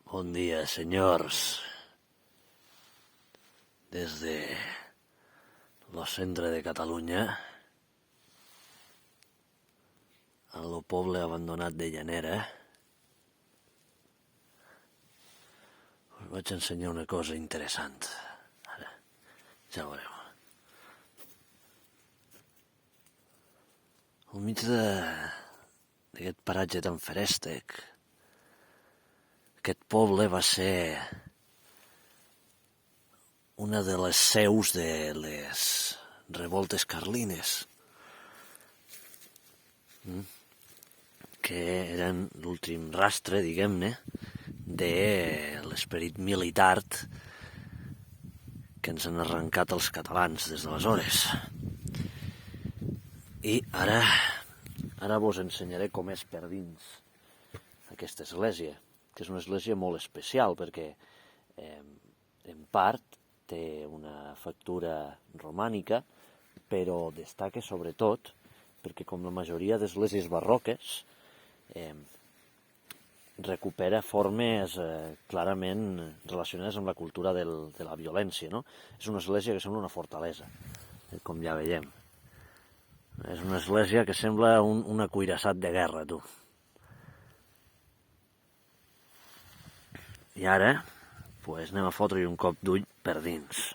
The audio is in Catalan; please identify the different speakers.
Speaker 1: Bon dia, senyors. Des de lo centre de Catalunya, a lo poble abandonat de Llanera, us vaig ensenyar una cosa interessant. Ara, ja ho veureu. Al mig d'aquest paratge tan ferèstec, aquest poble va ser una de les seus de les revoltes carlines, que eren l'últim rastre, diguem-ne, de l'esperit militar que ens han arrencat els catalans des d'aleshores. I ara vos ensenyaré com és per dins aquesta església, que és una església molt especial perquè en part té una factura romànica, però destaca sobretot perquè, com la majoria d'esglésies barroques, recupera formes clarament relacionades amb la cultura de la violència, no? És una església que sembla una fortalesa, com ja veiem. És una església que sembla un acuirassat de guerra, tu. I ara, pues, anem a fotre-hi un cop d'ull per dins.